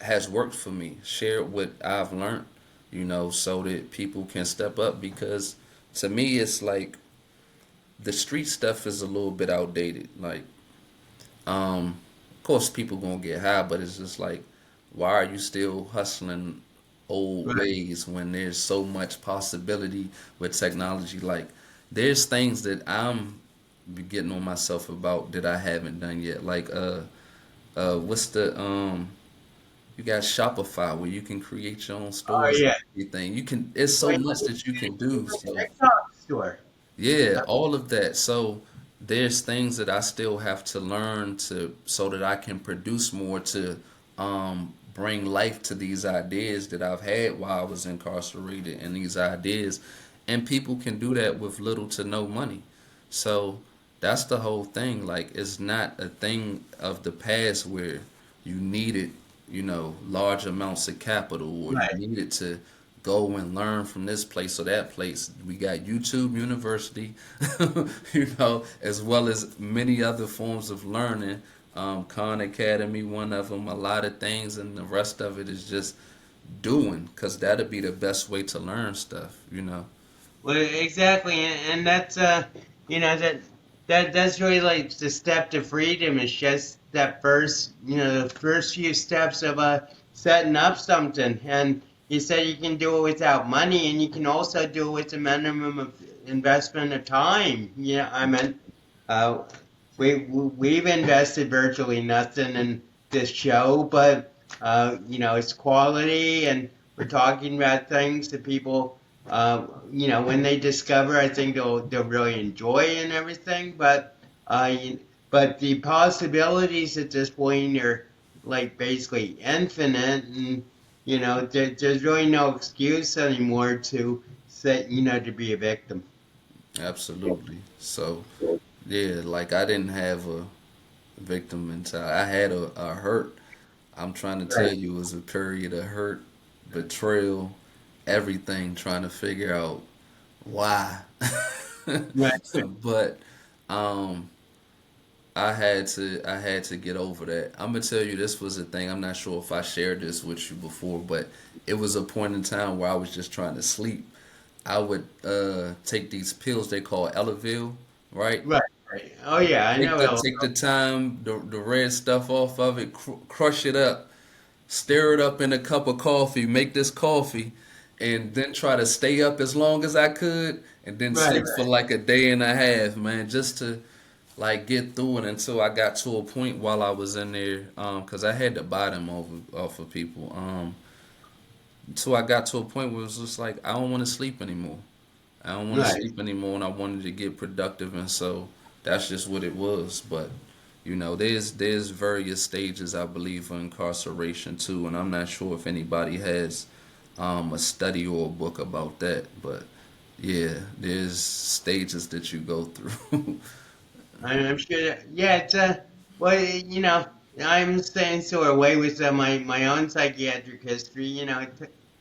S2: has worked for me, share what I've learned, so that people can step up. Because to me, it's like the street stuff is a little bit outdated. Like of course, people gonna get high, but it's just like, why are you still hustling old
S1: Right.
S2: ways when there's so much possibility with technology? Like, there's things that I'm getting on myself about that I haven't done yet. Like, what's the you got Shopify where you can create your own
S1: Oh
S2: stores and
S1: yeah.
S2: everything. You can. It's so
S1: Wait,
S2: much that you can do.
S1: even
S2: So
S1: TikTok store.
S2: yeah, all of that. So there's things that I still have to learn to so that I can produce more to bring life to these ideas that I've had while I was incarcerated and these ideas. And people can do that with little to no money. So that's the whole thing. Like, it's not a thing of the past where you needed, large amounts of capital, or you
S1: Right.
S2: needed to go and learn from this place or that place. We got YouTube University, as well as many other forms of learning. Khan Academy, one of them, a lot of things, and the rest of it is just doing, because that'll be the best way to learn stuff.
S1: Well, exactly, and that's that's really like the step to freedom is just that first, the first few steps of setting up something. And you said you can do it without money, and you can also do it with a minimum of investment of time. Yeah, I mean, uh, we've invested virtually nothing in this show, but it's quality, and we're talking about things that people, when they discover, I think they'll really enjoy and everything. But the possibilities at this point are like basically infinite, and there's really no excuse anymore to say, to be a victim.
S2: Absolutely. So, yeah, like I didn't have a victim mentality. I had a hurt. I'm trying to tell
S1: Right.
S2: you, it was a period of hurt, betrayal, everything, trying to figure out why.
S1: Right.
S2: But um, I had to get over that. I'm gonna tell you, this was a thing. I'm not sure if I shared this with you before, but it was a point in time where I was just trying to sleep. I would take these pills they call Elavil, right?
S1: Right. Right. Oh yeah, I
S2: Take
S1: know.
S2: the time, the red stuff off of it, crush it up, stir it up in a cup of coffee, make this coffee, and then try to stay up as long as I could, and then
S1: Right,
S2: sleep for
S1: right,
S2: like a day and a half, man, just to like get through it until I got to a point while I was in there, 'cause I had to buy them off of people, until I got to a point where it was just like I don't want to sleep anymore. I don't want to
S1: right,
S2: sleep anymore, and I wanted to get productive, and so that's just what it was. But there's various stages I believe for incarceration too, and I'm not sure if anybody has a study or a book about that. But yeah, there's stages that you go through.
S1: I'm sure. Yeah, it's well, I'm staying sort of way with my own psychiatric history.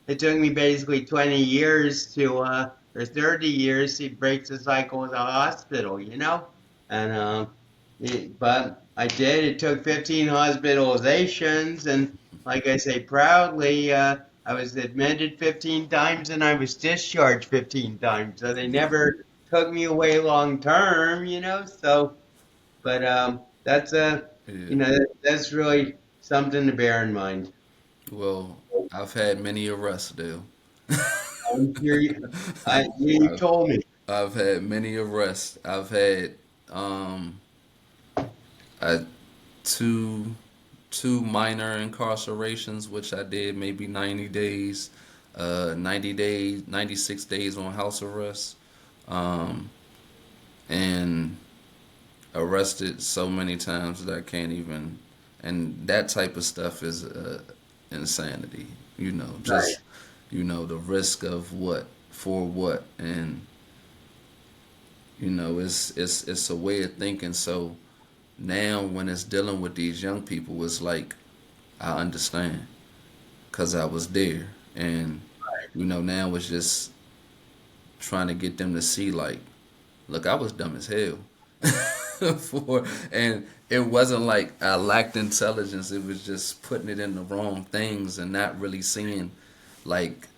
S1: It took me basically 20 years or 30 years to break the cycle of the hospital. And but I did. It took 15 hospitalizations, and like I say proudly, I was admitted 15 times and I was discharged 15 times. So they never took me away long term. So, but
S2: Yeah.
S1: that's really something to bear in mind.
S2: Well, I've had many arrests, Dale.
S1: I'm sure you
S2: I've,
S1: told me.
S2: I've had many arrests. I've had um, I, two two minor incarcerations, which I did maybe 90 days, 90 days, 96 days on house arrest, um, and arrested so many times that I can't even. And that type of stuff is insanity.
S1: Right,
S2: Just the risk of what for what, and it's a way of thinking. So now when it's dealing with these young people, it's like I understand because I was there, and now it's just trying to get them to see like, look, I was dumb as hell. And it wasn't like I lacked intelligence. It was just putting it in the wrong things and not really seeing like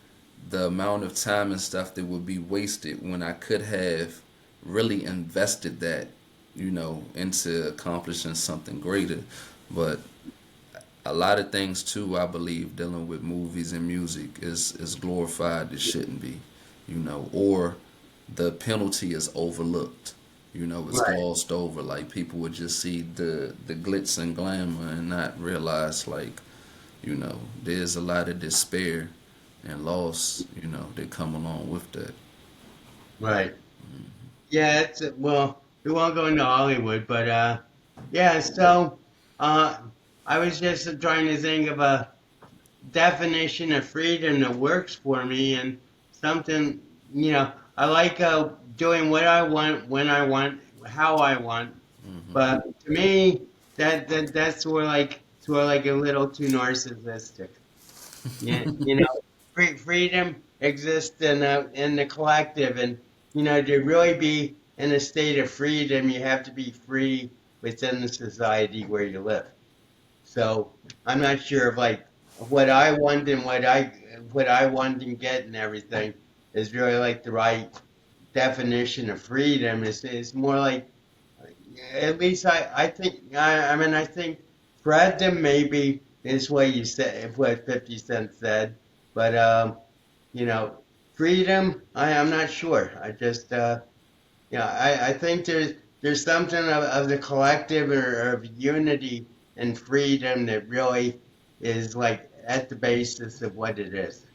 S2: the amount of time and stuff that would be wasted when I could have really invested that, into accomplishing something greater. But a lot of things too, I believe, dealing with movies and music is glorified that shouldn't be, or the penalty is overlooked. It's
S1: right,
S2: glossed over. Like people would just see the glitz and glamour and not realize like, there's a lot of despair and loss, that come along with that.
S1: right. Yeah, well, we won't go into Hollywood, but yeah. So, uh, I was just trying to think of a definition of freedom that works for me, and something. I like doing what I want, when I want, how I want. But to me, that's sort of like a little too narcissistic. Yeah, freedom exists in the collective, and to really be in a state of freedom, you have to be free within the society where you live. So I'm not sure if like what I want and what I want and get and everything is really like the right definition of freedom. It's more like, at least I think, I think freedom maybe is what you said, what 50 Cent said, but you know freedom, I'm not sure. I just I think there's something of the collective, or of unity and freedom that really is like at the basis of what it is.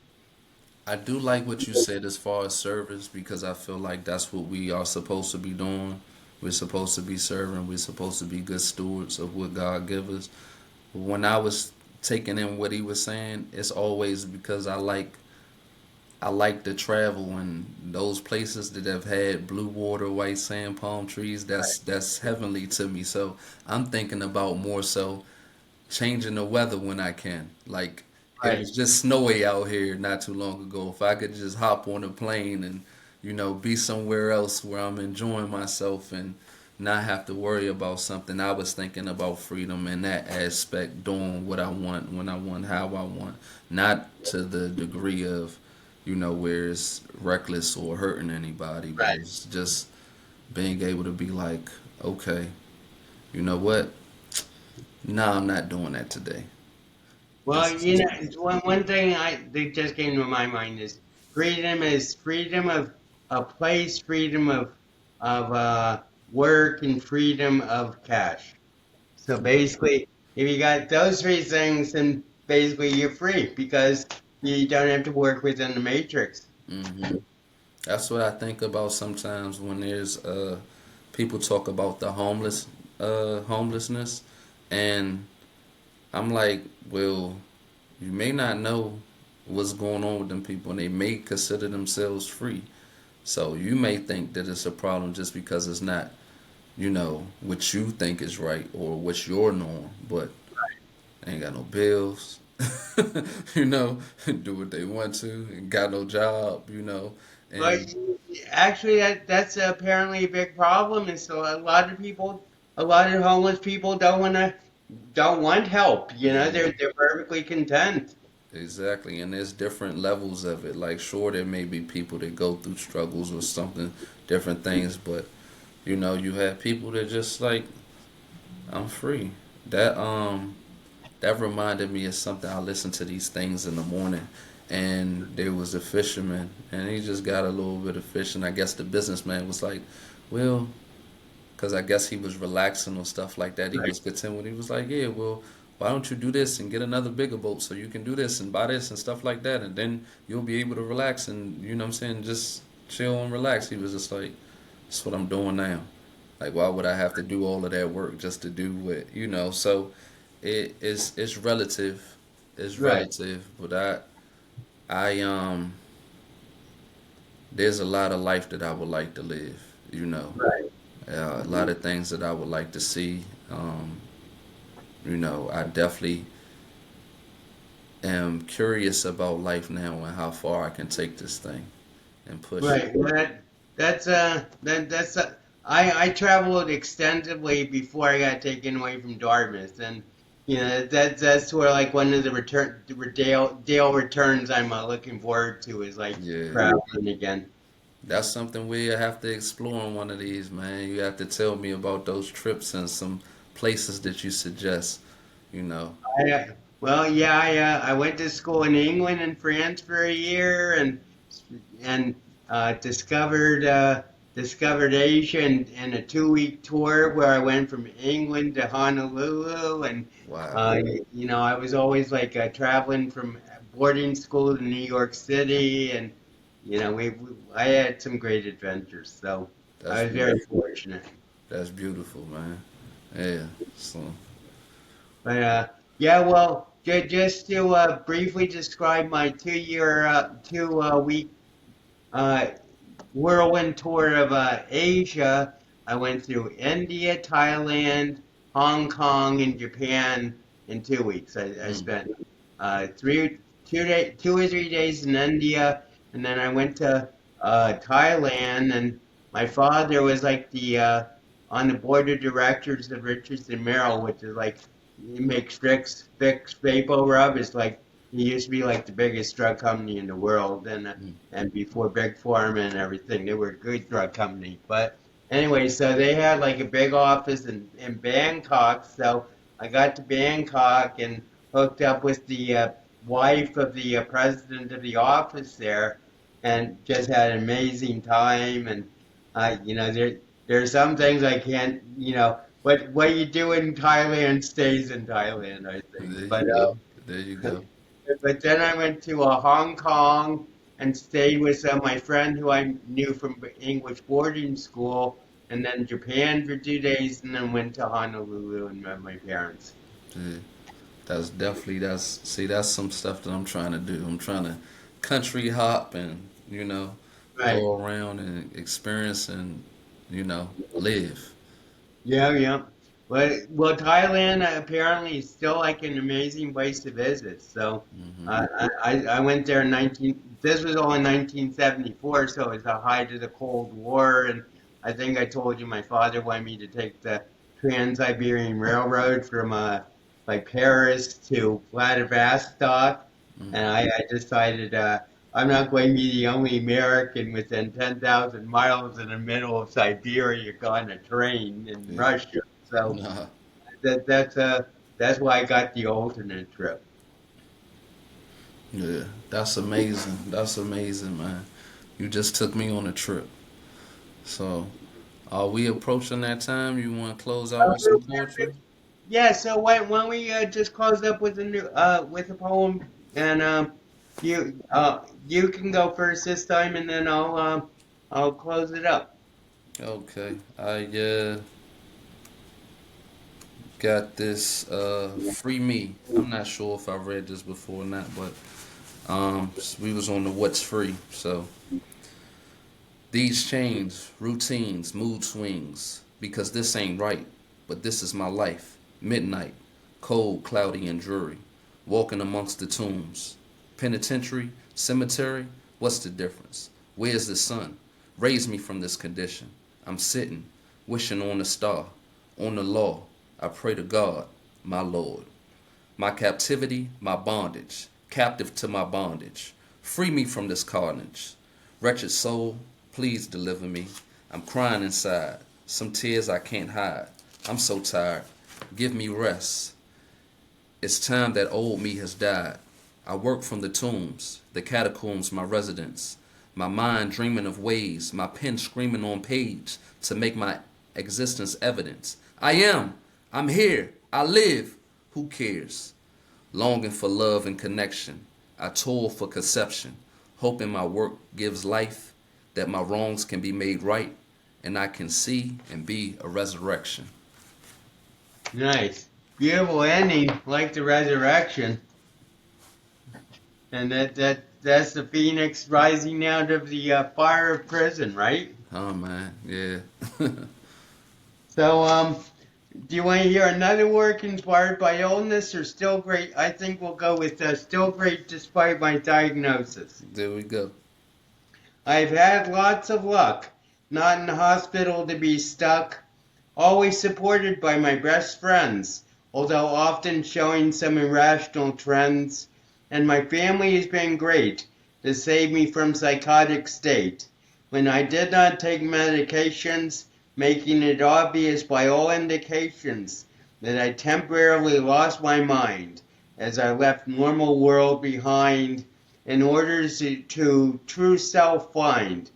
S2: I do like what you said as far as service because I feel like that's what we are supposed to be doing. We're supposed to be serving. We're supposed to be good stewards of what God gives us. When I was taking in what he was saying, it's always because I like to travel and those places that have had blue water, white sand, palm trees. That's heavenly to me. So I'm thinking about more so changing the weather when I can. Like it
S1: Right,
S2: was just snowy out here not too long ago. If I could just hop on a plane and be somewhere else where I'm enjoying myself and not have to worry about something, I was thinking about freedom in that aspect, doing what I want, when I want, how I want, not to the degree of where it's reckless or hurting anybody, but
S1: right.
S2: it's just being able to be like, okay, you know what? No, I'm not doing that today.
S1: Well,
S2: It's
S1: you know, it's one thing that just came to my mind is freedom of a place, freedom of work, and freedom of cash. So basically, if you got those three things, then basically you're free because you don't have to work within the matrix.
S2: hmm That's what I think about sometimes when there's people talk about the homelessness, and I'm like, well, you may not know what's going on with them people, and they may consider themselves free. So you may think that it's a problem just because it's not, what you think is right or what's your norm, but they ain't got no bills, you know, do what they want to, and got no job,
S1: But
S2: and
S1: actually, that's apparently a big problem. And so a lot of homeless people don't want help. You know,
S2: yeah,
S1: they're perfectly content.
S2: exactly. And there's different levels of it. Like, sure, there may be people that go through struggles or something, different things, but you have people that just like, I'm free. That that reminded me of something. I listened to these things in the morning, and there was a fisherman, and he just got a little bit of fish, and I guess the businessman was like, well, because I guess he was relaxing or stuff like that. He
S1: Right.
S2: was content with. He was like, yeah, well, why don't you do this and get another bigger boat so you can do this and buy this and stuff like that, and then you'll be able to relax and what I'm saying, just chill and relax. He was just like, that's what I'm doing now. Like, why would I have to do all of that work just to do what So it's relative. It's
S1: Right.
S2: relative, but I there's a lot of life that I would like to live.
S1: Right.
S2: A lot of things that I would like to see. I definitely am curious about life now and how far I can take this thing and push it.
S1: Right. Well, that's I traveled extensively before I got taken away from Dartmouth, and you know that's where like one of the Dale returns I'm looking forward to is like
S2: Yeah,
S1: traveling again.
S2: that's something we have to explore on one of these, man. You have to tell me about those trips and some places that you suggest. You know.
S1: Well, yeah, I went to school in England and France for a year, and discovered Asia in a 2 week tour where I went from England to Honolulu, and
S2: Wow.
S1: you know I was always like traveling from boarding school to New York City, and you know I had some great adventures, so
S2: That's
S1: I was very
S2: beautiful.
S1: fortunate.
S2: That's beautiful, man. Yeah. So.
S1: But yeah, well, just to briefly describe my 2 year, 2 week uh, whirlwind tour of Asia, I went through India, Thailand, Hong Kong, and Japan in 2 weeks. I
S2: Mm,
S1: spent 2 or 3 days in India, and then I went to Thailand. And my father was like the on the board of directors of Richardson Merrill, which is like he makes Vicks Vapo Rub. It's like he used to be like the biggest drug company in the world,
S2: mm,
S1: and before Big Pharma and everything, they were a good drug company. But anyway, so they had like a big office in Bangkok. So I got to Bangkok and hooked up with the wife of the president of the office there, and just had an amazing time. And you know, there are some things I can't, you know, what you do in Thailand stays in Thailand, I think.
S2: there you
S1: But
S2: go. There you go.
S1: but then I went to Hong Kong and stayed with my friend who I knew from English boarding school, and then Japan for 2 days, and then went to Honolulu and met my parents.
S2: Yeah. That's definitely that's some stuff that I'm trying to do. I'm trying to country hop and
S1: Right.
S2: go around and experience and live.
S1: Yeah, yeah. Well, Thailand apparently is still like an amazing place to visit. So
S2: Hmm
S1: I went there in 19. This was all in 1974, so it was the height of the Cold War, and I think I told you my father wanted me to take the Trans-Siberian Railroad from like Paris to Vladivostok, and I decided I'm not going to be the only American within 10,000 miles in the middle of Siberia on a train in
S2: Yeah.
S1: Russia. So
S2: Nah.
S1: that that's uh that's why I got the alternate trip.
S2: Yeah, that's amazing. That's amazing, man. You just took me on a trip. So, are we approaching that time? You want to close out with some poetry?
S1: Yeah, so when we just close up with a new with a poem, and you can go first this time, and then I'll close it up.
S2: Okay. I got this Free Me. I'm not sure if I read this before or not, but we was on the What's Free. So, these chains, routines, mood swings, because this ain't right, but this is my life. Midnight, cold, cloudy, and dreary, walking amongst the tombs. Penitentiary, cemetery, what's the difference? Where's the sun? Raise me from this condition. I'm sitting, wishing on a star, on the law. I pray to God, my Lord. My captivity, my bondage, captive to my bondage. Free me from this carnage. Wretched soul, please deliver me. I'm crying inside, some tears I can't hide. I'm so tired. Give me rest. It's time that old me has died. I work from the tombs, the catacombs, my residence. My mind dreaming of ways, my pen screaming on page to make my existence evidence. I am. I'm here. I live. Who cares? Longing for love and connection. I toil for conception, hoping my work gives life, that my wrongs can be made right, and I can see and be a resurrection.
S1: Nice, beautiful ending, like the resurrection, and that's the phoenix rising out of the fire of prison, right?
S2: Oh man, yeah.
S1: So do you want to hear another work inspired by illness or still great? I think we'll go with still great despite my diagnosis.
S2: There we go.
S1: I've had lots of luck, not in the hospital to be stuck, always supported by my best friends, although often showing some irrational trends, and my family has been great to save me from psychotic state. When I did not take medications, making it obvious by all indications that I temporarily lost my mind as I left normal world behind in order to true self find.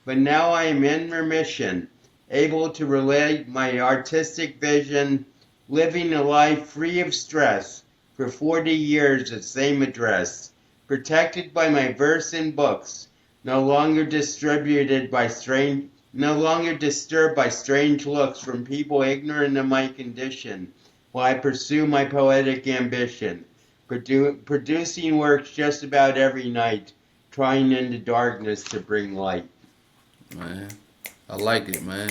S1: But now I am in remission, able to relate my artistic vision, living a life free of stress for 40 years at same address, protected by my verse and books, no longer disturbed by strange looks from people ignorant of my condition, while I pursue my poetic ambition, producing works just about every night, trying into darkness to bring light.
S2: Man, I like it, man.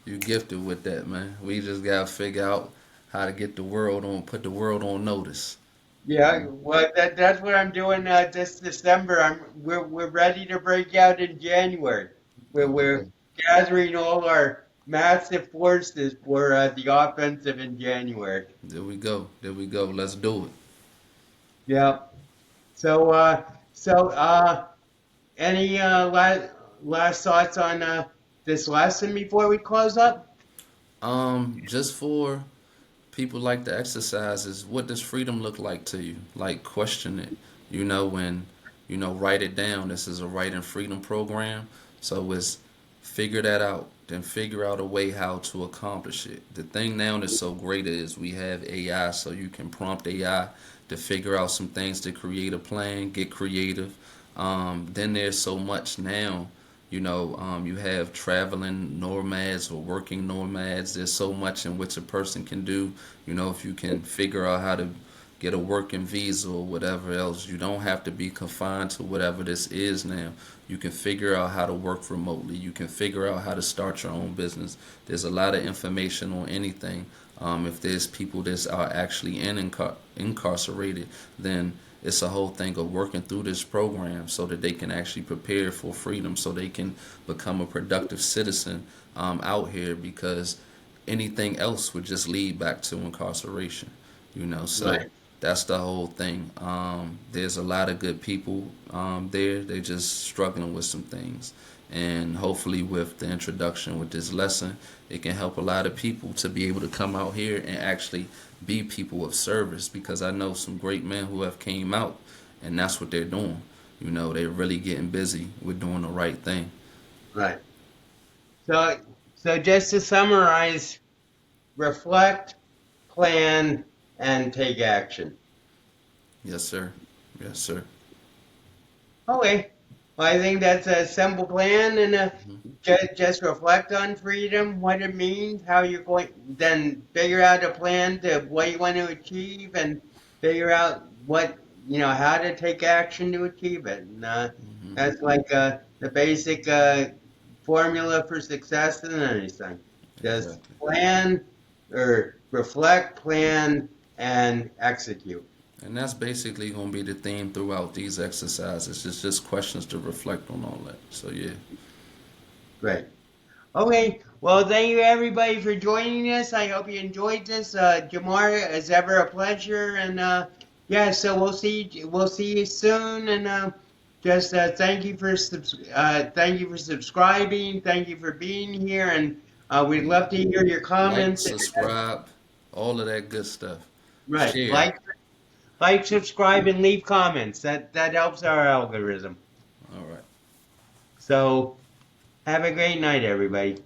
S2: You gifted with that, man. We just gotta figure out how to get the world on, put the world on notice.
S1: Yeah, well, that's what I'm doing this December. We're ready to break out in January. We're
S2: Okay.
S1: gathering all our massive forces for the offensive in January.
S2: There we go. There we go. Let's do it.
S1: Yeah. So any last thoughts on this lesson before we close up?
S2: Just for people like the exercises, what does freedom look like to you? Like question it. When write it down. This is a writing freedom program. So it's figure that out. Then figure out a way how to accomplish it. The thing now that's so great is we have AI, so you can prompt AI to figure out some things to create a plan, get creative. Then there's so much now. You have traveling nomads or working nomads. There's so much in which a person can do. If you can figure out how to get a working visa or whatever else, you don't have to be confined to whatever this is now. You can figure out how to work remotely. You can figure out how to start your own business. There's a lot of information on anything. If there's people that are actually incarcerated, then it's a whole thing of working through this program so that they can actually prepare for freedom, so they can become a productive citizen out here, because anything else would just lead back to incarceration. So
S1: Right.
S2: that's the whole thing. There's a lot of good people there. They're just struggling with some things. And hopefully, with the introduction with this lesson, it can help a lot of people to be able to come out here and actually be people of service. Because I know some great men who have came out and that's what they're doing. You know, they're really getting busy with doing the right thing.
S1: Right. So, so just to summarize, reflect, plan, and take action.
S2: Yes, sir. Yes, sir.
S1: Okay. Well, I think that's a simple plan, and just reflect on freedom, what it means, how you're going, then figure out a plan to what you want to achieve, and figure out what how to take action to achieve it. And that's like the basic formula for success in anything. Just
S2: Exactly.
S1: plan or reflect, plan, and execute.
S2: And that's basically going to be the theme throughout these exercises. It's just questions to reflect on all that. So, yeah.
S1: Great. Okay, well, thank you everybody for joining us. I hope you enjoyed this. Jamar, as ever, a pleasure. And yeah, so we'll see you soon. And just thank you for subscribing. Thank you for being here. And we'd love to hear your
S2: Like,
S1: comments.
S2: subscribe, all of that good stuff.
S1: Right,
S2: Share.
S1: subscribe, and leave comments. That helps our algorithm.
S2: All right.
S1: So have a great night, everybody.